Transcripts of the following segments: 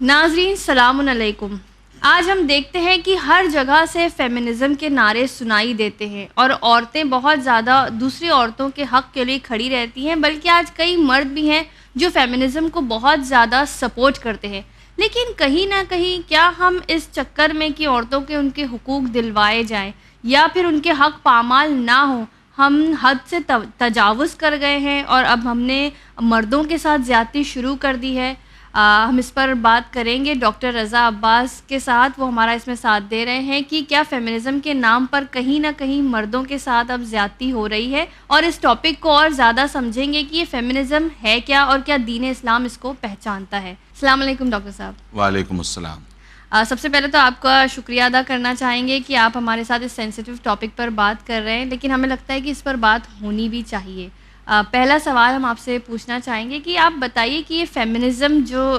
ناظرین سلام علیکم. آج ہم دیکھتے ہیں کہ ہر جگہ سے فیمنزم کے نعرے سنائی دیتے ہیں اور عورتیں بہت زیادہ دوسری عورتوں کے حق کے لیے کھڑی رہتی ہیں، بلکہ آج کئی مرد بھی ہیں جو فیمنزم کو بہت زیادہ سپورٹ کرتے ہیں. لیکن کہیں نہ کہیں کیا ہم اس چکر میں کہ عورتوں کے ان کے حقوق دلوائے جائیں یا پھر ان کے حق پامال نہ ہوں، ہم حد سے تجاوز کر گئے ہیں اور اب ہم نے مردوں کے ساتھ زیادتی شروع کر دی ہے؟ ہم اس پر بات کریں گے ڈاکٹر رضا عباس کے ساتھ. وہ ہمارا اس میں ساتھ دے رہے ہیں کہ کیا فیمنزم کے نام پر کہیں نہ کہیں مردوں کے ساتھ اب زیادتی ہو رہی ہے، اور اس ٹاپک کو اور زیادہ سمجھیں گے کہ یہ فیمنزم ہے کیا اور کیا دین اسلام اس کو پہچانتا ہے. السلام علیکم ڈاکٹر صاحب. وعلیکم السلام. سب سے پہلے تو آپ کا شکریہ ادا کرنا چاہیں گے کہ آپ ہمارے ساتھ اس سینسیٹیو ٹاپک پر بات کر رہے ہیں، لیکن ہمیں لگتا ہے کہ اس پر بات ہونی بھی چاہیے. پہلا سوال ہم آپ سے پوچھنا چاہیں گے کہ آپ بتائیے کہ یہ فیمنزم جو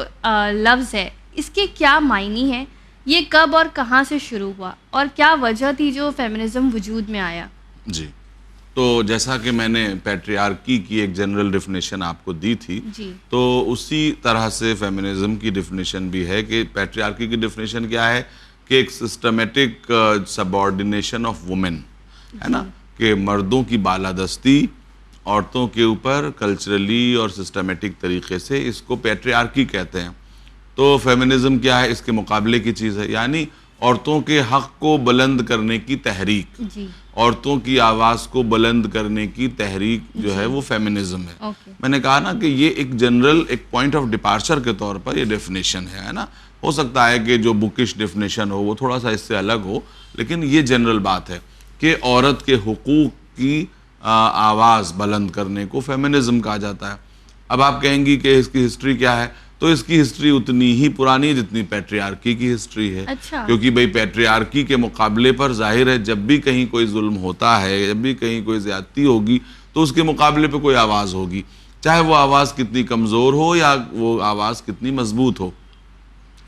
لفظ ہے اس کے کیا معنی ہیں، یہ کب اور کہاں سے شروع ہوا اور کیا وجہ تھی جو فیمنزم وجود میں آیا؟ جی، تو جیسا کہ میں نے پیٹریارکی کی ایک جنرل ڈیفینیشن آپ کو دی تھی، تو اسی طرح سے فیمنزم کی ڈیفینیشن بھی ہے کہ پیٹریارکی کی ڈیفینیشن کیا ہے کہ ایک سسٹمیٹک سبارڈینیشن آف وومن ہے نا، کہ مردوں کی بالادستی عورتوں کے اوپر کلچرلی اور سسٹمیٹک طریقے سے، اس کو پیٹریارکی کہتے ہیں. تو فیمنزم کیا ہے؟ اس کے مقابلے کی چیز ہے، یعنی عورتوں کے حق کو بلند کرنے کی تحریک، عورتوں کی آواز کو بلند کرنے کی تحریک جو ہے وہ فیمنزم ہے. میں نے کہا نا کہ یہ ایک جنرل ایک پوائنٹ آف ڈپارچر کے طور پر یہ ڈیفینیشن ہے نا. ہو سکتا ہے کہ جو بکش ڈیفینیشن ہو وہ تھوڑا سا اس سے الگ ہو، لیکن یہ جنرل بات ہے کہ عورت کے حقوق کی آواز بلند کرنے کو فیمنزم کہا جاتا ہے. اب آپ کہیں گی کہ اس کی ہسٹری کیا ہے، تو اس کی ہسٹری اتنی ہی پرانی جتنی پیٹریارکی کی ہسٹری ہے. کیونکہ بھئی پیٹریارکی کے مقابلے پر ظاہر ہے جب بھی کہیں کوئی ظلم ہوتا ہے، جب بھی کہیں کوئی زیادتی ہوگی تو اس کے مقابلے پہ کوئی آواز ہوگی، چاہے وہ آواز کتنی کمزور ہو یا وہ آواز کتنی مضبوط ہو.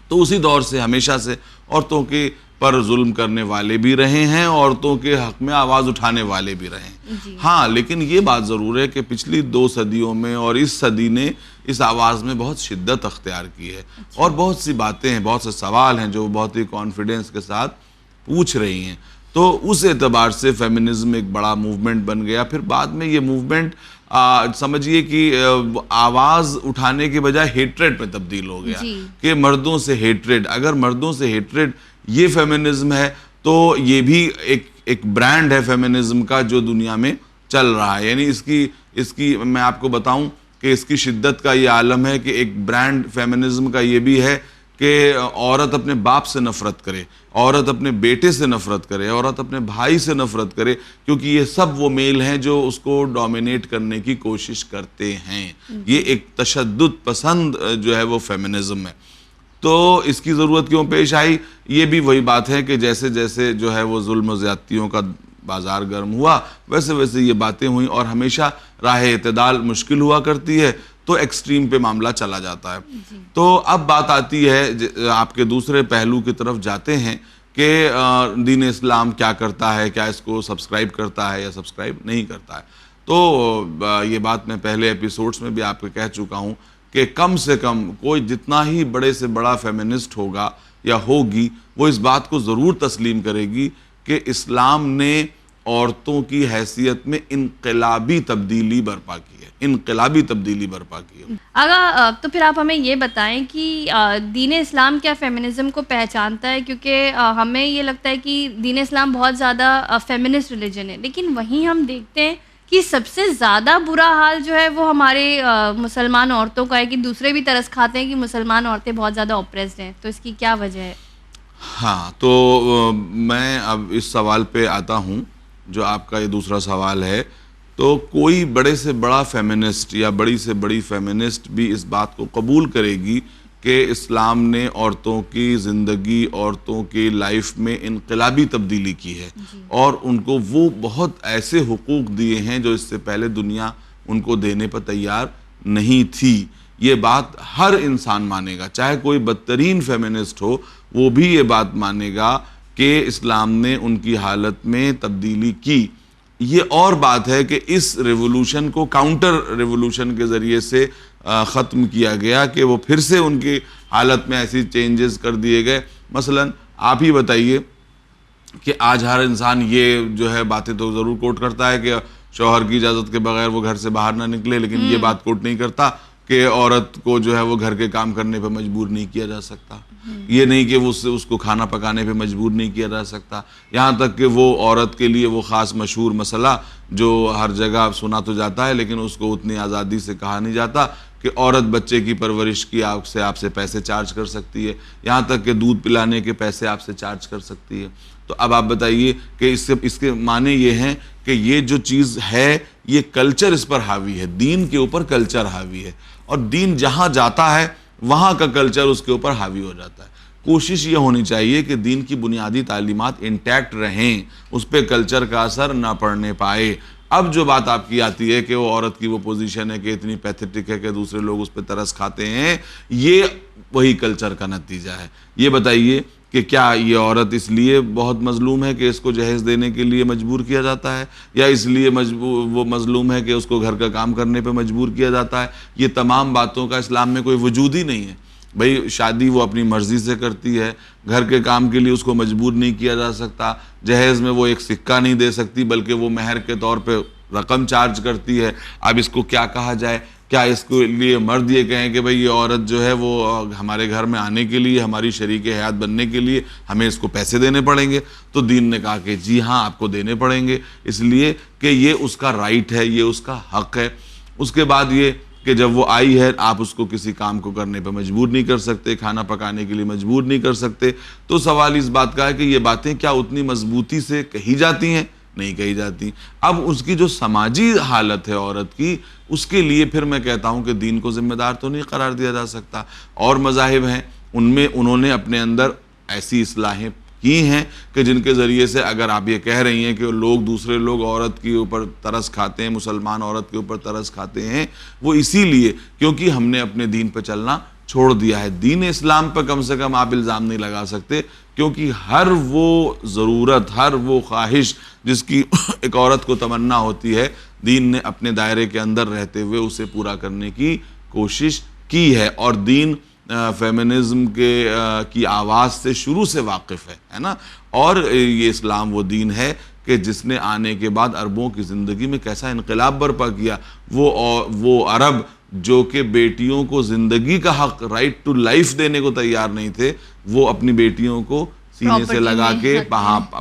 تو اسی دور سے ہمیشہ سے عورتوں کے پر ظلم کرنے والے بھی رہے ہیں، عورتوں کے حق میں آواز اٹھانے والے بھی رہے ہیں. ہاں، لیکن یہ بات ضرور ہے کہ پچھلی 2 صدیوں میں اور اس صدی نے اس آواز میں بہت شدت اختیار کی ہے، اور بہت سی باتیں ہیں، بہت سے سوال ہیں جو بہت ہی کانفیڈنس کے ساتھ پوچھ رہی ہیں. تو اس اعتبار سے فیمنزم ایک بڑا موومنٹ بن گیا. پھر بعد میں یہ موومنٹ سمجھیے کہ آواز اٹھانے کے بجائے ہیٹریڈ میں تبدیل ہو گیا، کہ مردوں سے ہیٹریڈ. اگر مردوں سے ہیٹریڈ یہ فیمنزم ہے تو یہ بھی ایک برانڈ ہے فیمنزم کا جو دنیا میں چل رہا ہے. یعنی اس کی میں آپ کو بتاؤں کہ اس کی شدت کا یہ عالم ہے کہ ایک برانڈ فیمنزم کا یہ بھی ہے کہ عورت اپنے باپ سے نفرت کرے، عورت اپنے بیٹے سے نفرت کرے، عورت اپنے بھائی سے نفرت کرے، کیونکہ یہ سب وہ میل ہیں جو اس کو ڈومینیٹ کرنے کی کوشش کرتے ہیں. یہ ایک تشدد پسند جو ہے وہ فیمنزم ہے. تو اس کی ضرورت کیوں پیش آئی؟ یہ بھی وہی بات ہے کہ جیسے جیسے جو ہے وہ ظلم و زیادتیوں کا بازار گرم ہوا، ویسے ویسے یہ باتیں ہوئیں، اور ہمیشہ راہ اعتدال مشکل ہوا کرتی ہے تو ایکسٹریم پہ معاملہ چلا جاتا ہے. تو اب بات آتی ہے آپ کے دوسرے پہلو کی طرف جاتے ہیں کہ دین اسلام کیا کرتا ہے، کیا اس کو سبسکرائب کرتا ہے یا سبسکرائب نہیں کرتا ہے. تو یہ بات میں پہلے ایپیسوڈز میں بھی آپ کو کہہ چکا ہوں کہ کم سے کم کوئی جتنا ہی بڑے سے بڑا فیمنسٹ ہوگا یا ہوگی، وہ اس بات کو ضرور تسلیم کرے گی کہ اسلام نے عورتوں کی حیثیت میں انقلابی تبدیلی برپا کی ہے، انقلابی تبدیلی برپا کی ہے. اگر تو پھر آپ ہمیں یہ بتائیں کہ دین اسلام کیا فیمنزم کو پہچانتا ہے؟ کیونکہ ہمیں یہ لگتا ہے کہ دین اسلام بہت زیادہ فیمنسٹ ریلیجن ہے، لیکن وہیں ہم دیکھتے ہیں کہ سب سے زیادہ برا حال جو ہے وہ ہمارے مسلمان عورتوں کا ہے، کہ دوسرے بھی ترس کھاتے ہیں کہ مسلمان عورتیں بہت زیادہ اوپریسڈ ہیں. تو اس کی کیا وجہ ہے؟ ہاں، تو میں اب اس سوال پہ آتا ہوں جو آپ کا یہ دوسرا سوال ہے. تو کوئی بڑے سے بڑا فیمنسٹ یا بڑی سے بڑی فیمنسٹ بھی اس بات کو قبول کرے گی کہ اسلام نے عورتوں کی زندگی، عورتوں کی لائف میں انقلابی تبدیلی کی ہے، اور ان کو وہ بہت ایسے حقوق دیے ہیں جو اس سے پہلے دنیا ان کو دینے پر تیار نہیں تھی. یہ بات ہر انسان مانے گا، چاہے کوئی بدترین فیمنسٹ ہو، وہ بھی یہ بات مانے گا کہ اسلام نے ان کی حالت میں تبدیلی کی. یہ اور بات ہے کہ اس ریولوشن کو کاؤنٹر ریولوشن کے ذریعے سے ختم کیا گیا کہ وہ پھر سے ان کی حالت میں ایسی چینجز کر دیے گئے. مثلا آپ ہی بتائیے کہ آج ہر انسان یہ جو ہے باتیں تو ضرور کوٹ کرتا ہے کہ شوہر کی اجازت کے بغیر وہ گھر سے باہر نہ نکلے, لیکن یہ بات کوٹ نہیں کرتا کہ عورت کو جو ہے وہ گھر کے کام کرنے پہ مجبور نہیں کیا جا سکتا. یہ نہیں کہ اس کو کھانا پکانے پہ مجبور نہیں کیا جا سکتا. یہاں تک کہ وہ عورت کے لیے وہ خاص مشہور مسئلہ جو ہر جگہ سنا تو جاتا ہے لیکن اس کو اتنی آزادی سے کہا نہیں جاتا کہ عورت بچے کی پرورش کی آپ سے پیسے چارج کر سکتی ہے, یہاں تک کہ دودھ پلانے کے پیسے آپ سے چارج کر سکتی ہے. تو اب آپ بتائیے کہ اس کے معنی یہ ہیں کہ یہ جو چیز ہے یہ کلچر اس پر حاوی ہے, دین کے اوپر کلچر حاوی ہے, اور دین جہاں جاتا ہے وہاں کا کلچر اس کے اوپر حاوی ہو جاتا ہے. کوشش یہ ہونی چاہیے کہ دین کی بنیادی تعلیمات انٹیکٹ رہیں, اس پہ کلچر کا اثر نہ پڑنے پائے. اب جو بات آپ کی آتی ہے کہ وہ عورت کی وہ پوزیشن ہے کہ اتنی پیتھیٹک ہے کہ دوسرے لوگ اس پہ ترس کھاتے ہیں, یہ وہی کلچر کا نتیجہ ہے. یہ بتائیے کہ کیا یہ عورت اس لیے بہت مظلوم ہے کہ اس کو جہیز دینے کے لیے مجبور کیا جاتا ہے, یا اس لیے وہ مظلوم ہے کہ اس کو گھر کا کام کرنے پہ مجبور کیا جاتا ہے؟ یہ تمام باتوں کا اسلام میں کوئی وجود ہی نہیں ہے. بھئی شادی وہ اپنی مرضی سے کرتی ہے, گھر کے کام کے لیے اس کو مجبور نہیں کیا جا سکتا, جہیز میں وہ ایک سکہ نہیں دے سکتی بلکہ وہ مہر کے طور پہ رقم چارج کرتی ہے. اب اس کو کیا کہا جائے؟ کیا اس کے لیے مرد یہ کہیں کہ بھئی یہ عورت جو ہے وہ ہمارے گھر میں آنے کے لیے, ہماری شریک حیات بننے کے لیے ہمیں اس کو پیسے دینے پڑیں گے؟ تو دین نے کہا کہ جی ہاں آپ کو دینے پڑیں گے, اس لیے کہ یہ اس کا رائٹ ہے, یہ اس کا حق ہے. اس کے بعد یہ کہ جب وہ آئی ہے آپ اس کو کسی کام کو کرنے پہ مجبور نہیں کر سکتے, کھانا پکانے کے لیے مجبور نہیں کر سکتے. تو سوال اس بات کا ہے کہ یہ باتیں کیا اتنی مضبوطی سے کہی جاتی ہیں؟ نہیں کہی جاتی. اب اس کی جو سماجی حالت ہے عورت کی, اس کے لیے پھر میں کہتا ہوں کہ دین کو ذمہ دار تو نہیں قرار دیا جا سکتا. اور مذاہب ہیں ان میں انہوں نے اپنے اندر ایسی اصلاحیں کی ہیں کہ جن کے ذریعے سے اگر آپ یہ کہہ رہی ہیں کہ دوسرے لوگ عورت کے اوپر ترس کھاتے ہیں, مسلمان عورت کے اوپر ترس کھاتے ہیں, وہ اسی لیے کیونکہ ہم نے اپنے دین پہ چلنا چھوڑ دیا ہے. دین اسلام پہ کم سے کم آپ الزام نہیں لگا سکتے, کیونکہ ہر وہ ضرورت, ہر وہ خواہش جس کی ایک عورت کو تمنا ہوتی ہے, دین نے اپنے دائرے کے اندر رہتے ہوئے اسے پورا کرنے کی کوشش کی ہے. اور دین فیمنزم کی آواز سے شروع سے واقف ہے نا. اور یہ اسلام وہ دین ہے کہ جس نے آنے کے بعد عربوں کی زندگی میں کیسا انقلاب برپا کیا. وہ عرب جو کہ بیٹیوں کو زندگی کا حق, رائٹ ٹو لائف دینے کو تیار نہیں تھے, وہ اپنی بیٹیوں کو سینے سے لگا کے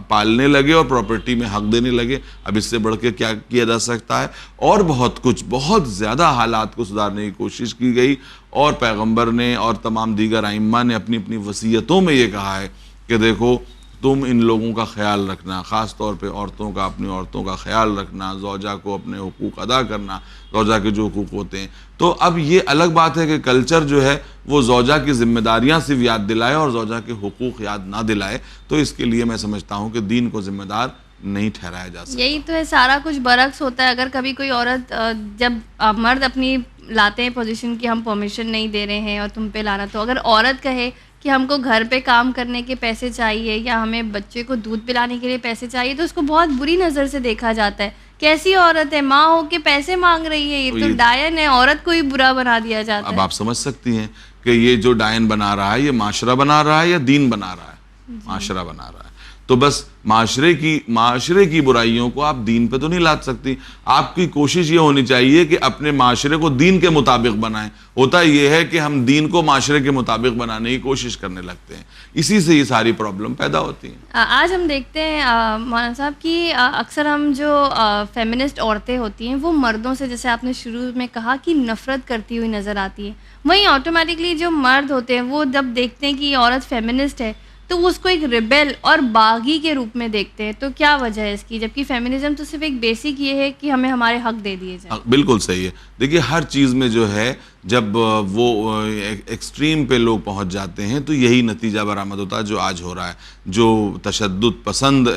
پالنے لگے اور پراپرٹی میں حق دینے لگے. اب اس سے بڑھ کے کیا کیا جا سکتا ہے؟ اور بہت کچھ, بہت زیادہ حالات کو سدھارنے کی کوشش کی گئی, اور پیغمبر نے اور تمام دیگر ائمہ نے اپنی اپنی وصیتوں میں یہ کہا ہے کہ دیکھو تم ان لوگوں کا خیال رکھنا, خاص طور پہ عورتوں کا, اپنی عورتوں کا خیال رکھنا, زوجہ کو اپنے حقوق ادا کرنا, زوجہ کے جو حقوق ہوتے ہیں. تو اب یہ الگ بات ہے کہ کلچر جو ہے وہ زوجہ کی ذمہ داریاں صرف یاد دلائے اور زوجہ کے حقوق یاد نہ دلائے. تو اس کے لیے میں سمجھتا ہوں کہ دین کو ذمہ دار نہیں ٹھہرایا جا سکتا. یہی تو ہے, سارا کچھ برعکس ہوتا ہے. اگر کبھی کوئی عورت, جب مرد اپنی لاتے ہیں پوزیشن کی ہم پرمیشن نہیں دے رہے ہیں اور تم پہ لانا, تو اگر عورت کہے کہ ہم کو گھر پہ کام کرنے کے پیسے چاہیے یا ہمیں بچے کو دودھ پلانے کے لیے پیسے چاہیے, تو اس کو بہت بری نظر سے دیکھا جاتا ہے. کیسی عورت ہے, ماں ہو کے پیسے مانگ رہی ہے, یہ تو ڈائن ہے, عورت کو ہی برا بنا دیا جاتا ہے. اب آپ سمجھ سکتی ہیں کہ یہ جو ڈائن بنا رہا ہے یہ معاشرہ بنا رہا ہے یا دین بنا رہا ہے؟ معاشرہ بنا رہا ہے. تو بس معاشرے کی برائیوں کو آپ دین پہ تو نہیں لاد سکتی. آپ کی کوشش یہ ہونی چاہیے کہ اپنے معاشرے کو دین کے مطابق بنائیں. ہوتا یہ ہے کہ ہم دین کو معاشرے کے مطابق بنانے کی کوشش کرنے لگتے ہیں, اسی سے یہ ساری پرابلم پیدا ہوتی ہیں. آج ہم دیکھتے ہیں مولانا صاحب کی اکثر ہم جو فیمنسٹ عورتیں ہوتی ہیں وہ مردوں سے, جیسے آپ نے شروع میں کہا, کہ نفرت کرتی ہوئی نظر آتی ہے. وہیں آٹومیٹکلی جو مرد ہوتے ہیں وہ جب دیکھتے ہیں کہ یہ عورت فیمنسٹ ہے تو وہ اس کو ایک ریبیل اور باغی کے روپ میں دیکھتے ہیں. تو کیا وجہ ہے اس کی, جبکہ فیمنزم تو صرف ایک بیسک یہ ہے کہ ہمیں ہمارے حق دے دیے جائیں؟ بالکل صحیح ہے. دیکھیے ہر چیز میں جو ہے جب وہ ایکسٹریم پہ لوگ پہنچ جاتے ہیں تو یہی نتیجہ برآمد ہوتا ہے جو آج ہو رہا ہے. جو تشدد پسند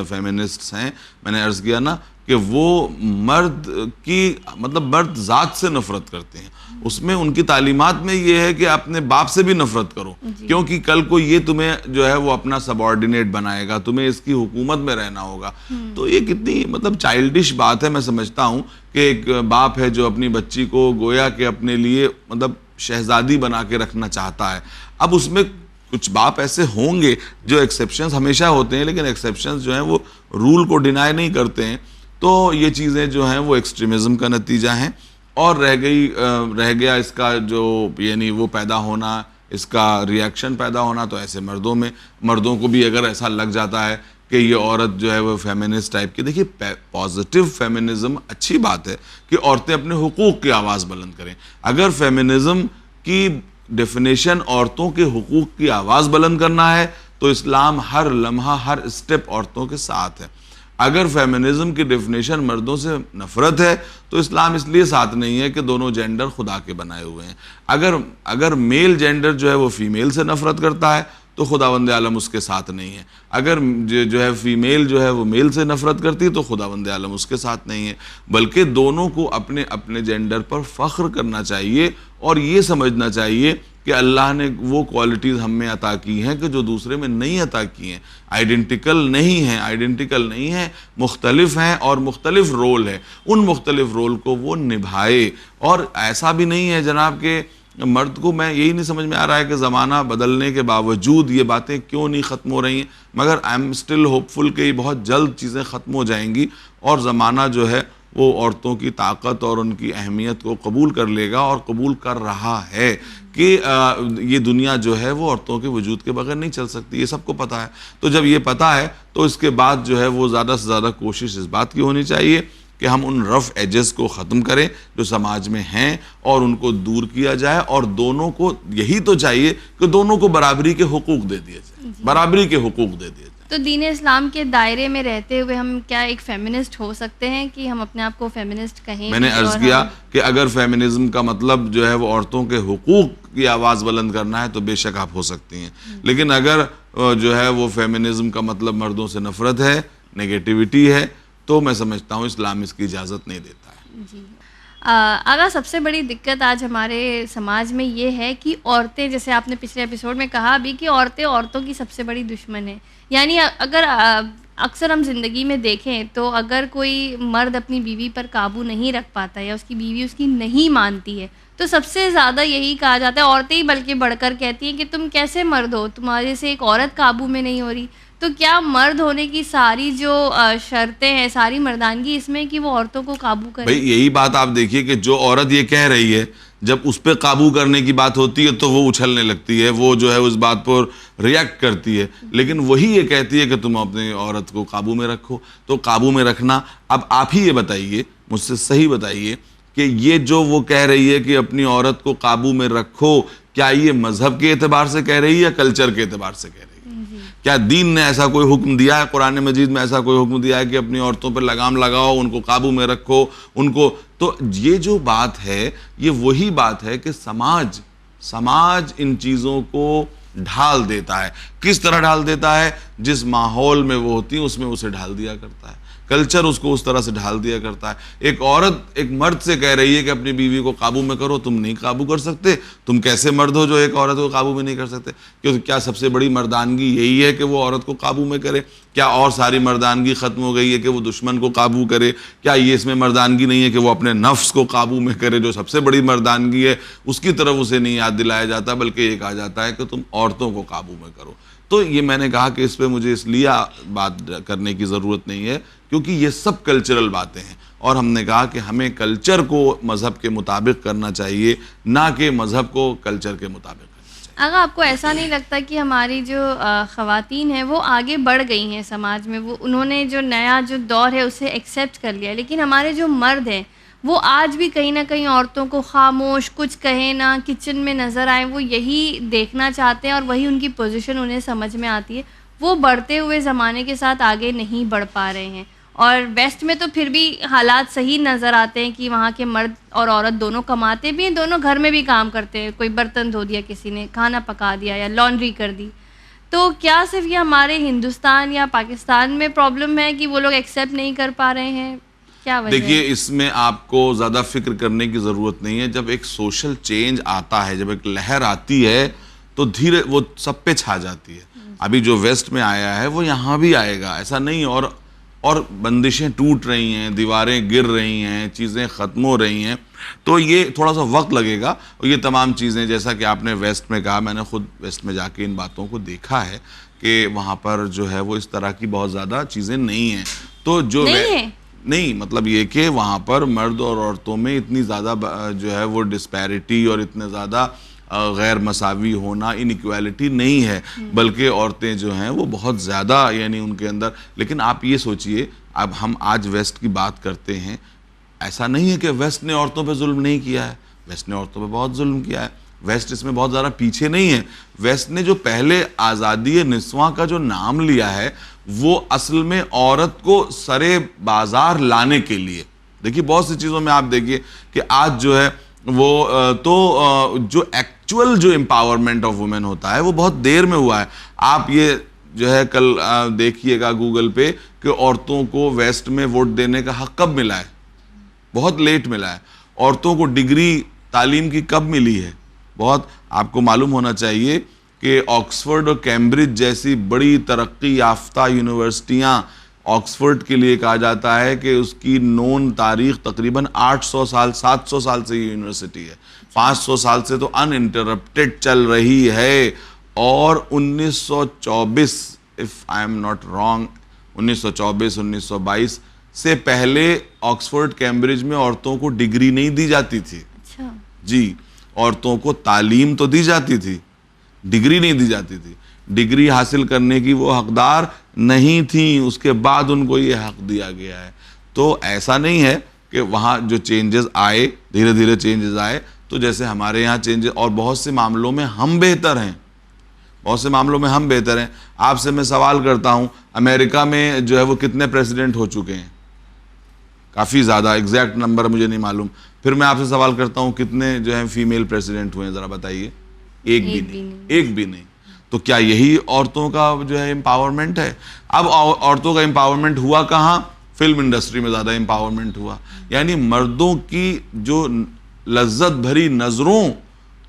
فیمنسٹس ہیں, میں نے عرض کیا نا کہ وہ مرد کی مطلب مرد ذات سے نفرت کرتے ہیں. اس میں ان کی تعلیمات میں یہ ہے کہ اپنے باپ سے بھی نفرت کرو, کیونکہ کل کو یہ تمہیں جو ہے وہ اپنا سبارڈینیٹ بنائے گا, تمہیں اس کی حکومت میں رہنا ہوگا. تو یہ کتنی مطلب چائلڈش بات ہے. میں سمجھتا ہوں کہ ایک باپ ہے جو اپنی بچی کو گویا کہ اپنے لیے مطلب شہزادی بنا کے رکھنا چاہتا ہے. اب اس میں کچھ باپ ایسے ہوں گے جو ایکسیپشنز ہمیشہ ہوتے ہیں, لیکن ایکسیپشنز جو ہیں وہ رول کو ڈینائی نہیں کرتے ہیں. تو یہ چیزیں جو ہیں وہ ایکسٹریمزم کا نتیجہ ہیں. اور رہ گیا اس کا جو یعنی وہ پیدا ہونا, اس کا ریاکشن پیدا ہونا, تو ایسے مردوں کو بھی اگر ایسا لگ جاتا ہے کہ یہ عورت جو ہے وہ فیمنسٹ ٹائپ کی. دیکھیے پازیٹیو فیمنزم اچھی بات ہے کہ عورتیں اپنے حقوق کی آواز بلند کریں. اگر فیمنزم کی ڈیفینیشن عورتوں کے حقوق کی آواز بلند کرنا ہے تو اسلام ہر لمحہ ہر اسٹیپ عورتوں کے ساتھ ہے. اگر فیمنزم کی ڈیفینیشن مردوں سے نفرت ہے تو اسلام اس لیے ساتھ نہیں ہے کہ دونوں جینڈر خدا کے بنائے ہوئے ہیں. اگر میل جینڈر جو ہے وہ فیمیل سے نفرت کرتا ہے تو خداوند عالم اس کے ساتھ نہیں ہے. اگر جو ہے فیمیل جو ہے وہ میل سے نفرت کرتی ہے تو خداوند عالم اس کے ساتھ نہیں ہے. بلکہ دونوں کو اپنے اپنے جینڈر پر فخر کرنا چاہیے اور یہ سمجھنا چاہیے کہ اللہ نے وہ کوالٹیز ہم میں عطا کی ہیں کہ جو دوسرے میں نہیں عطا کی ہیں. آئیڈینٹیکل نہیں ہیں, مختلف ہیں اور مختلف رول ہے. ان مختلف رول کو وہ نبھائے. اور ایسا بھی نہیں ہے جناب کہ مرد کو, میں یہی نہیں سمجھ میں آ رہا ہے کہ زمانہ بدلنے کے باوجود یہ باتیں کیوں نہیں ختم ہو رہی ہیں, مگر آئی ایم اسٹل ہوپ فل کہ یہ بہت جلد چیزیں ختم ہو جائیں گی اور زمانہ جو ہے وہ عورتوں کی طاقت اور ان کی اہمیت کو قبول کر لے گا اور قبول کر رہا ہے کہ یہ دنیا جو ہے وہ عورتوں کے وجود کے بغیر نہیں چل سکتی. یہ سب کو پتہ ہے. تو جب یہ پتہ ہے تو اس کے بعد جو ہے وہ زیادہ سے زیادہ کوشش اس بات کی ہونی چاہیے کہ ہم ان رف ایجز کو ختم کریں جو سماج میں ہیں اور ان کو دور کیا جائے. اور دونوں کو یہی تو چاہیے کہ دونوں کو برابری کے حقوق دے دیے جائیں, برابری کے حقوق دے دیے جائیں. تو دین اسلام کے دائرے میں رہتے ہوئے ہم کیا ایک فیمنسٹ ہو سکتے ہیں کہ ہم اپنے آپ کو فیمنسٹ کہیں؟ میں نے عرض کیا کہ اگر فیمنزم کا مطلب جو ہے وہ عورتوں کے حقوق کی آواز بلند کرنا ہے تو بے شک آپ ہو سکتی ہیں. لیکن اگر جو ہے وہ فیمنزم کا مطلب مردوں سے نفرت ہے, نیگیٹیوٹی ہے, تو میں سمجھتا ہوں اسلام اس کی اجازت نہیں دیتا ہے. جی آغا, سب سے بڑی دقت آج ہمارے سماج میں یہ ہے کہ عورتیں, جیسے آپ نے پچھلے ایپیسوڈ میں کہا بھی کہ عورتیں عورتوں کی سب سے بڑی دشمن ہیں. یعنی اگر اکثر ہم زندگی میں دیکھیں تو اگر کوئی مرد اپنی بیوی پر قابو نہیں رکھ پاتا یا اس کی بیوی اس کی نہیں مانتی ہے تو سب سے زیادہ یہی کہا جاتا ہے, عورتیں ہی بلکہ بڑھ کر کہتی ہیں کہ تم کیسے مرد ہو, تمہارے سے ایک عورت قابو میں نہیں ہو رہی. تو کیا مرد ہونے کی ساری جو شرطیں ہیں, ساری مردانگی اس میں کہ وہ عورتوں کو قابو کرے؟ بھئی یہی بات آپ دیکھیے کہ جو عورت یہ کہہ رہی ہے جب اس پہ قابو کرنے کی بات ہوتی ہے تو وہ اچھلنے لگتی ہے, وہ جو ہے اس بات پر ریاکٹ کرتی ہے. لیکن وہی یہ کہتی ہے کہ تم اپنی عورت کو قابو میں رکھو. تو قابو میں رکھنا, اب آپ ہی یہ بتائیے, مجھ سے صحیح بتائیے کہ یہ جو وہ کہہ رہی ہے کہ اپنی عورت کو قابو میں رکھو, کیا یہ مذہب کے اعتبار سے کہہ رہی ہے یا کلچر کے اعتبار سے کہہ رہی ہے؟ کیا دین نے ایسا کوئی حکم دیا ہے, قرآن مجید میں ایسا کوئی حکم دیا ہے کہ اپنی عورتوں پر لگام لگاؤ, ان کو قابو میں رکھو, ان کو؟ تو یہ جو بات ہے یہ وہی بات ہے کہ سماج ان چیزوں کو ڈھال دیتا ہے. کس طرح ڈھال دیتا ہے؟ جس ماحول میں وہ ہوتی ہیں اس میں اسے ڈھال دیا کرتا ہے. کلچر اس کو اس طرح سے ڈھال دیا کرتا ہے. ایک عورت ایک مرد سے کہہ رہی ہے کہ اپنی بیوی کو قابو میں کرو, تم نہیں قابو کر سکتے, تم کیسے مرد ہو جو ایک عورت کو قابو میں نہیں کر سکتے؟ کیا سب سے بڑی مردانگی یہی ہے کہ وہ عورت کو قابو میں کرے؟ کیا اور ساری مردانگی ختم ہو گئی ہے کہ وہ دشمن کو قابو کرے؟ کیا یہ اس میں مردانگی نہیں ہے کہ وہ اپنے نفس کو قابو میں کرے, جو سب سے بڑی مردانگی ہے اس کی طرف اسے نہیں یاد دلایا جاتا, بلکہ یہ کہا جاتا ہے کہ تم عورتوں کو قابو میں کرو. تو یہ میں نے کہا کہ اس پہ مجھے اس لیے بات کرنے کی ضرورت نہیں ہے کیونکہ یہ سب کلچرل باتیں ہیں, اور ہم نے کہا کہ ہمیں کلچر کو مذہب کے مطابق کرنا چاہیے, نہ کہ مذہب کو کلچر کے مطابق کرنا چاہیے. اگر آپ کو ایسا نہیں لگتا کہ ہماری جو خواتین ہیں وہ آگے بڑھ گئی ہیں سماج میں, وہ انہوں نے جو نیا جو دور ہے اسے ایکسیپٹ کر لیا, لیکن ہمارے جو مرد ہیں وہ آج بھی کہیں نہ کہیں عورتوں کو خاموش, کچھ کہیں نہ, کچن میں نظر آئیں, وہ یہی دیکھنا چاہتے ہیں اور وہی ان کی پوزیشن انہیں سمجھ میں آتی ہے. وہ بڑھتے ہوئے زمانے کے ساتھ آگے نہیں بڑھ پا رہے ہیں. اور ویسٹ میں تو پھر بھی حالات صحیح نظر آتے ہیں کہ وہاں کے مرد اور عورت دونوں کماتے بھی ہیں, دونوں گھر میں بھی کام کرتے ہیں, کوئی برتن دھو دیا کسی نے, کھانا پکا دیا یا لانڈری کر دی. تو کیا صرف یہ ہمارے ہندوستان یا پاکستان میں پرابلم ہے کہ وہ لوگ ایکسیپٹ نہیں کر پا رہے ہیں, کیا وجہ ہے؟ دیکھیے اس میں آپ کو زیادہ فکر کرنے کی ضرورت نہیں ہے. جب ایک سوشل چینج آتا ہے, جب ایک لہر آتی ہے تو دھیرے وہ سب پہ چھا جاتی ہے. ابھی جو ویسٹ میں آیا ہے وہ یہاں بھی آئے گا, ایسا نہیں. اور بندشیں ٹوٹ رہی ہیں, دیواریں گر رہی ہیں, چیزیں ختم ہو رہی ہیں, تو یہ تھوڑا سا وقت لگے گا. اور یہ تمام چیزیں جیسا کہ آپ نے ویسٹ میں کہا, میں نے خود ویسٹ میں جا کے ان باتوں کو دیکھا ہے کہ وہاں پر جو ہے وہ اس طرح کی بہت زیادہ چیزیں نہیں ہیں. تو جو نہیں, مطلب یہ کہ وہاں پر مرد اور عورتوں میں اتنی زیادہ جو ہے وہ ڈسپیرٹی اور اتنے زیادہ غیر مساوی ہونا, انیکویلٹی نہیں ہے, بلکہ عورتیں جو ہیں وہ بہت زیادہ یعنی ان کے اندر. لیکن آپ یہ سوچئے, اب ہم آج ویسٹ کی بات کرتے ہیں, ایسا نہیں ہے کہ ویسٹ نے عورتوں پہ ظلم نہیں کیا ہے. ویسٹ نے عورتوں پہ بہت ظلم کیا ہے. ویسٹ اس میں بہت زیادہ پیچھے نہیں ہے. ویسٹ نے جو پہلے آزادی نسواں کا جو نام لیا ہے وہ اصل میں عورت کو سرے بازار لانے کے لیے. دیکھیے بہت سی چیزوں میں آپ دیکھیے کہ آج جو ہے وہ تو جو ایکچول جو امپاورمنٹ آف وومن ہوتا ہے وہ بہت دیر میں ہوا ہے. آپ یہ جو ہے کل دیکھیے گا گوگل پہ کہ عورتوں کو ویسٹ میں ووٹ دینے کا حق کب ملا ہے, بہت لیٹ ملا ہے. عورتوں کو ڈگری تعلیم کی کب ملی ہے, بہت آپ کو معلوم ہونا چاہیے کہ آکسفورڈ اور کیمبرج جیسی بڑی ترقی یافتہ یونیورسٹیاں, آکسفورڈ کے لیے کہا جاتا ہے کہ اس کی نون تاریخ تقریباً 800 سال 700 سال سے یہ یونیورسٹی ہے, 500 سال سے تو ان انٹرپٹڈ چل رہی ہے. اور 1924 if I am not wrong 1922 سے پہلے آکسفورڈ کیمبرج میں عورتوں کو ڈگری نہیں دی جاتی تھی. جی, عورتوں کو تعلیم تو دی جاتی تھی, ڈگری نہیں دی جاتی تھی. ڈگری حاصل کرنے کی وہ حقدار نہیں تھیں, اس کے بعد ان کو یہ حق دیا گیا ہے. تو ایسا نہیں ہے کہ وہاں جو چینجز آئے, دھیرے دھیرے چینجز آئے, تو جیسے ہمارے یہاں چینجز, اور بہت سے معاملوں میں ہم بہتر ہیں, بہت سے معاملوں میں ہم بہتر ہیں. آپ سے میں سوال کرتا ہوں, امریکہ میں جو ہے وہ کتنے پریزیڈنٹ ہو چکے ہیں؟ کافی زیادہ, ایگزیکٹ نمبر مجھے نہیں معلوم. پھر میں آپ سے سوال کرتا ہوں کتنے جو ہیں فیمیل پریزیڈنٹ ہوئے ہیں, ذرا بتائیے. ایک بھی نہیں. تو کیا یہی عورتوں کا جو ہے امپاورمنٹ ہے؟ اب عورتوں کا امپاورمنٹ ہوا کہاں؟ فلم انڈسٹری میں زیادہ امپاورمنٹ ہوا. یعنی مردوں کی جو لذت بھری نظروں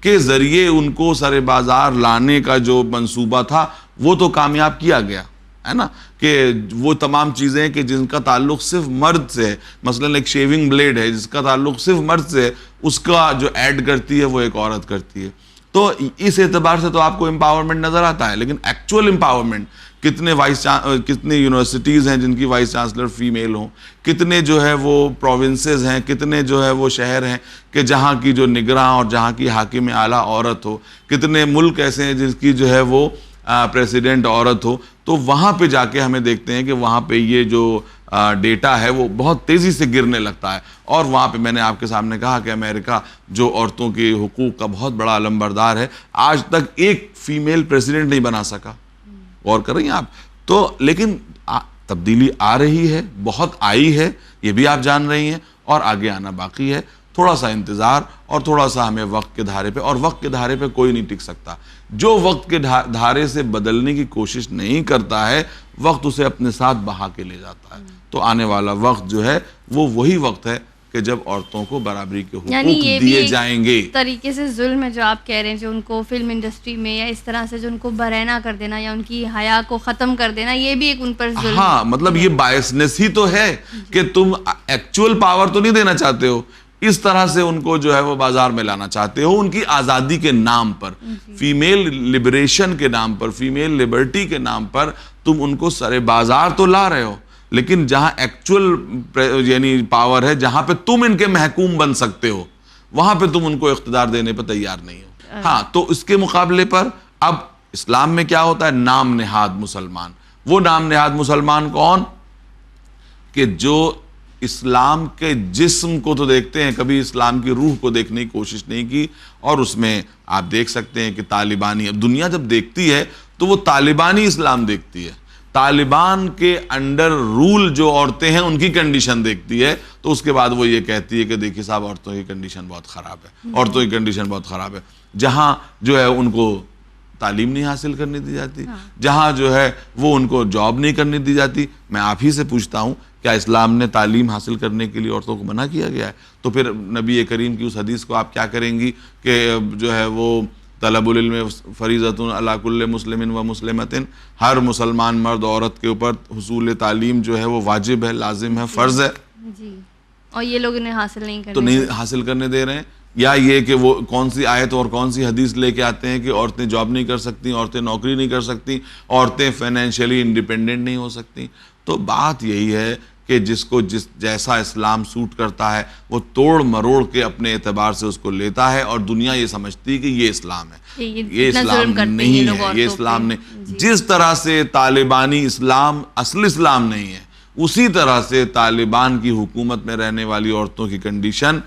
کے ذریعے ان کو سر بازار لانے کا جو منصوبہ تھا وہ تو کامیاب کیا گیا ہے نا, کہ وہ تمام چیزیں کہ جن کا تعلق صرف مرد سے ہے, مثلا ایک شیونگ بلیڈ ہے جس کا تعلق صرف مرد سے ہے, اس کا جو ایڈ کرتی ہے وہ ایک عورت کرتی ہے. تو اس اعتبار سے تو آپ کو امپاورمنٹ نظر آتا ہے. لیکن ایکچول امپاورمنٹ, کتنے یونیورسٹیز ہیں جن کی وائس چانسلر فیمیل ہوں, کتنے جو ہے وہ پروونسز ہیں, کتنے جو ہے وہ شہر ہیں کہ جہاں کی جو نگراں اور جہاں کی حاکم اعلیٰ عورت ہو, کتنے ملک ایسے ہیں جس کی جو ہے وہ پریزیڈنٹ عورت ہو. تو وہاں پہ جا کے ہمیں دیکھتے ہیں کہ وہاں پہ یہ جو ڈیٹا ہے وہ بہت تیزی سے گرنے لگتا ہے. اور وہاں پہ میں نے آپ کے سامنے کہا کہ امریکہ جو عورتوں کے حقوق کا بہت بڑا علمبردار ہے, آج تک ایک فیمیل پریزیڈنٹ نہیں بنا سکا. غور کر رہی ہیں آپ؟ تو لیکن تبدیلی آ رہی ہے, بہت آئی ہے, یہ بھی آپ جان رہی ہیں, اور آگے آنا باقی ہے. تھوڑا سا انتظار اور تھوڑا سا ہمیں وقت کے دھارے پہ, اور وقت کے دھارے پہ کوئی نہیں ٹک سکتا. جو وقت کے دھارے سے بدلنے کی کوشش نہیں کرتا ہے, وقت اسے اپنے ساتھ بہا کے لے جاتا ہے. تو آنے والا وقت جو ہے وہ وہی وقت ہے کہ جب عورتوں کو برابری کے حقوق دیے جائیں گے. طریقے سے ظلم ہے جو آپ کہہ رہے ہیں, جو ان کو فلم انڈسٹری میں یا اس طرح سے جو ان کو برہنہ کر دینا یا ان کی حیا کو ختم کر دینا, یہ بھی ایک ان پر ظلم. ہاں, مطلب یہ بائسنس ہی تو ہے کہ تم ایکچول پاور تو نہیں دینا چاہتے ہو, اس طرح سے ان کو جو ہے وہ بازار میں لانا چاہتے ہو ان کی آزادی کے نام پر, فیمیل لبریشن کے نام پر, فیمیل لبرٹی کے نام پر تم ان کو سرے بازار تو لا رہے ہو. لیکن جہاں ایکچول یعنی پاور ہے, جہاں پہ تم ان کے محکوم بن سکتے ہو, وہاں پہ تم ان کو اقتدار دینے پہ تیار نہیں ہو. ہاں, تو اس کے مقابلے پر اب اسلام میں کیا ہوتا ہے؟ نام نہاد مسلمان. وہ نام نہاد مسلمان کون؟ کہ جو اسلام کے جسم کو تو دیکھتے ہیں, کبھی اسلام کی روح کو دیکھنے کی کوشش نہیں کی. اور اس میں آپ دیکھ سکتے ہیں کہ طالبانی, اب دنیا جب دیکھتی ہے تو وہ طالبانی اسلام دیکھتی ہے. طالبان کے انڈر رول جو عورتیں ہیں ان کی کنڈیشن دیکھتی ہے تو اس کے بعد وہ یہ کہتی ہے کہ دیکھیے صاحب عورتوں کی کنڈیشن بہت خراب ہے، عورتوں کی کنڈیشن بہت خراب ہے. جہاں جو ہے ان کو تعلیم نہیں حاصل کرنے دی جاتی، جہاں جو ہے وہ ان کو جاب نہیں کرنے دی جاتی. میں آپ ہی سے پوچھتا ہوں کیا اسلام نے تعلیم حاصل کرنے کے لیے عورتوں کو منع کیا گیا ہے؟ تو پھر نبی کریم کی اس حدیث کو آپ کیا کریں گی کہ جو ہے وہ طلب العلم فریضۃ علی کل مسلم و مسلمۃ، ہر مسلمان مرد عورت کے اوپر حصول تعلیم جو ہے وہ واجب ہے، لازم ہے، فرض ہے. جی، اور یہ لوگ انہیں حاصل نہیں کرنے تو نہیں حاصل کرنے دے رہے ہیں. یا یہ کہ وہ کون سی آیت اور کون سی حدیث لے کے آتے ہیں کہ عورتیں جاب نہیں کر سکتی، عورتیں نوکری نہیں کر سکتی، عورتیں فائنینشلی انڈیپینڈنٹ نہیں ہو سکتی. تو بات یہی ہے کہ جس کو جیسا اسلام سوٹ کرتا ہے وہ توڑ مروڑ کے اپنے اعتبار سے اس کو لیتا ہے، اور دنیا یہ سمجھتی ہے کہ یہ اسلام ہے. یہ اسلام نہیں ہے، یہ اسلام نہیں. جس طرح سے طالبانی اسلام اصل اسلام نہیں ہے، اسی طرح سے طالبان کی حکومت میں رہنے والی عورتوں کی کنڈیشن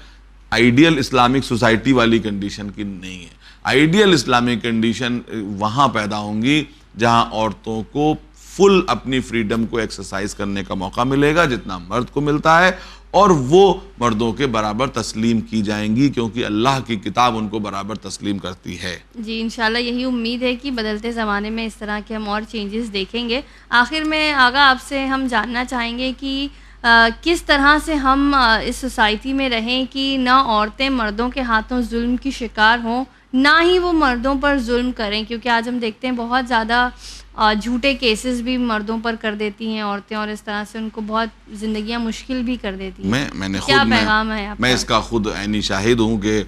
آئیڈیل اسلامک سوسائٹی والی کنڈیشن کی نہیں ہے. آئیڈیل اسلامک کنڈیشن وہاں پیدا ہوں گی جہاں عورتوں کو فل اپنی فریڈم کو ایکسرسائز کرنے کا موقع ملے گا جتنا مرد کو ملتا ہے، اور وہ مردوں کے برابر تسلیم کی جائیں گی کیونکہ اللہ کی کتاب ان کو برابر تسلیم کرتی ہے. جی انشاءاللہ یہی امید ہے کہ بدلتے زمانے میں اس طرح کے ہم اور چینجز دیکھیں گے. آخر میں آغا آپ سے ہم جاننا چاہیں گے کہ کس طرح سے ہم اس سوسائٹی میں رہیں کہ نہ عورتیں مردوں کے ہاتھوں ظلم کی شکار ہوں، نہ ہی وہ مردوں پر ظلم کریں، کیونکہ آج ہم دیکھتے ہیں بہت زیادہ جھوٹے کیسز بھی مردوں پر کر دیتی ہیں عورتیں، اور اس طرح سے ان کو بہت زندگیاں مشکل بھی کر دیتی ہیں. کیا پیغام ہے آپ کا؟ میں اس کا خود عینی شاہد ہوں کہ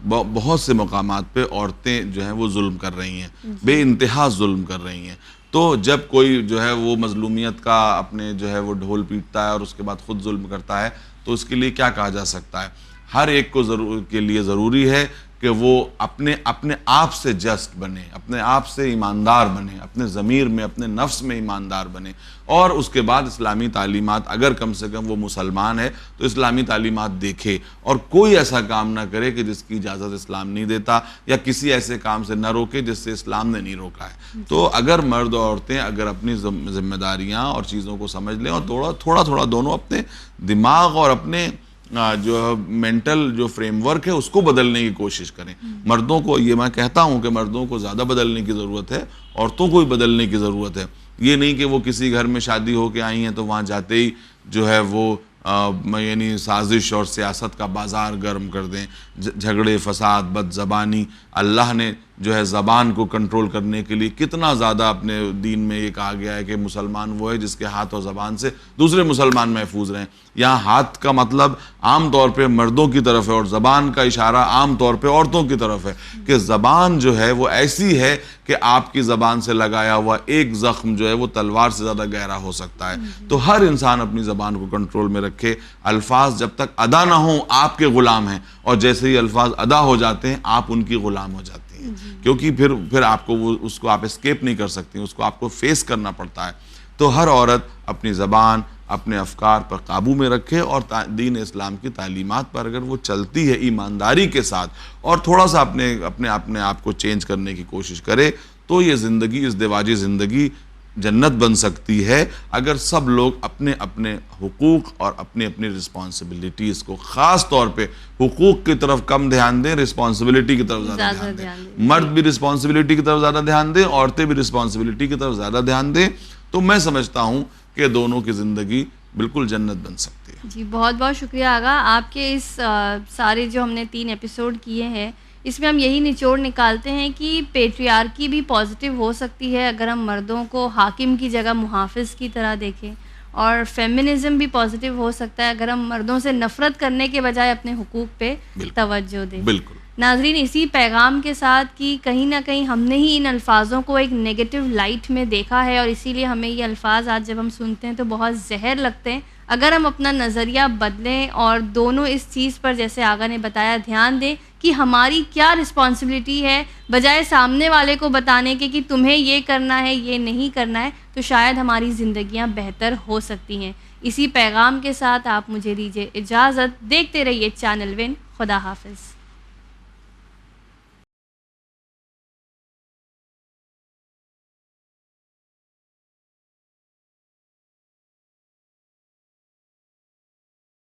بہت سے مقامات پہ عورتیں جو ہیں وہ ظلم کر رہی ہیں، بے انتہا ظلم کر رہی ہیں. تو جب کوئی جو ہے وہ مظلومیت کا اپنے جو ہے وہ ڈھول پیٹتا ہے اور اس کے بعد خود ظلم کرتا ہے تو اس کے لیے کیا کہا جا سکتا ہے؟ ہر ایک کو کے لیے ضروری ہے کہ وہ اپنے آپ سے جسٹ بنے، اپنے آپ سے ایماندار بنے، اپنے ضمیر میں اپنے نفس میں ایماندار بنے، اور اس کے بعد اسلامی تعلیمات، اگر کم سے کم وہ مسلمان ہے تو اسلامی تعلیمات دیکھے، اور کوئی ایسا کام نہ کرے کہ جس کی اجازت اسلام نہیں دیتا، یا کسی ایسے کام سے نہ روکے جس سے اسلام نے نہیں روکا ہے. تو اگر مرد اور عورتیں اگر اپنی ذمہ داریاں اور چیزوں کو سمجھ لیں اور تھوڑا دونوں اپنے دماغ اور اپنے جو مینٹل جو فریم ورک ہے اس کو بدلنے کی کوشش کریں. مردوں کو یہ میں کہتا ہوں کہ مردوں کو زیادہ بدلنے کی ضرورت ہے، عورتوں کو بھی بدلنے کی ضرورت ہے. یہ نہیں کہ وہ کسی گھر میں شادی ہو کے آئی ہیں تو وہاں جاتے ہی جو ہے وہ یعنی سازش اور سیاست کا بازار گرم کر دیں، جھگڑے فساد بد زبانی. اللہ نے جو ہے زبان کو کنٹرول کرنے کے لیے کتنا زیادہ اپنے دین میں یہ کہا گیا ہے کہ مسلمان وہ ہے جس کے ہاتھ اور زبان سے دوسرے مسلمان محفوظ رہیں. یہاں ہاتھ کا مطلب عام طور پہ مردوں کی طرف ہے اور زبان کا اشارہ عام طور پہ عورتوں کی طرف ہے کہ زبان جو ہے وہ ایسی ہے کہ آپ کی زبان سے لگایا ہوا ایک زخم جو ہے وہ تلوار سے زیادہ گہرا ہو سکتا ہے. تو ہر انسان اپنی زبان کو کنٹرول میں رکھے. الفاظ جب تک ادا نہ ہوں آپ کے غلام ہیں، اور جیسے ہی الفاظ ادا ہو جاتے ہیں آپ ان کی غلام ہو جاتے ہیں، کیونکہ پھر آپ کو اس کو آپ اسکیپ نہیں کر سکتی، اس کو آپ کو فیس کرنا پڑتا ہے. تو ہر عورت اپنی زبان اپنے افکار پر قابو میں رکھے، اور دین اسلام کی تعلیمات پر اگر وہ چلتی ہے ایمانداری کے ساتھ اور تھوڑا سا اپنے آپ کو چینج کرنے کی کوشش کرے تو یہ زندگی، ازدواجی زندگی جنت بن سکتی ہے اگر سب لوگ اپنے اپنے حقوق اور اپنی رسپانسبلٹیز کو، خاص طور پہ حقوق کی طرف کم دھیان دیں، رسپانسبلٹی کی طرف زیادہ دھیان دیں. مرد بھی رسپانسبلٹی کی طرف زیادہ دھیان دیں، عورتیں بھی رسپانسبلٹی کی طرف زیادہ دھیان دیں. تو میں سمجھتا ہوں کہ دونوں کی زندگی بالکل جنت بن سکتی ہے. جی بہت بہت شکریہ آغا. آپ کے اس سارے جو ہم نے 3 ایپیسوڈ کیے ہیں اس میں ہم یہی نچوڑ نکالتے ہیں کہ پیٹریارکی بھی پازیٹیو ہو سکتی ہے اگر ہم مردوں کو حاکم کی جگہ محافظ کی طرح دیکھیں، اور فیمنزم بھی پازیٹیو ہو سکتا ہے اگر ہم مردوں سے نفرت کرنے کے بجائے اپنے حقوق پہ توجہ دیں. بالکل. ناظرین اسی پیغام کے ساتھ کہ کہیں نہ کہیں ہم نے ہی ان الفاظوں کو ایک نیگیٹو لائٹ میں دیکھا ہے، اور اسی لیے ہمیں یہ الفاظ آج جب ہم سنتے ہیں تو بہت زہر لگتے ہیں. اگر ہم اپنا نظریہ بدلیں اور دونوں اس چیز پر جیسے آغا نے بتایا دھیان دیں کہ ہماری کیا رسپانسبلٹی ہے، بجائے سامنے والے کو بتانے کے کہ تمہیں یہ کرنا ہے یہ نہیں کرنا ہے، تو شاید ہماری زندگیاں بہتر ہو سکتی ہیں. اسی پیغام کے ساتھ آپ مجھے دیجیے اجازت. دیکھتے رہیے چینل ون. خدا حافظ.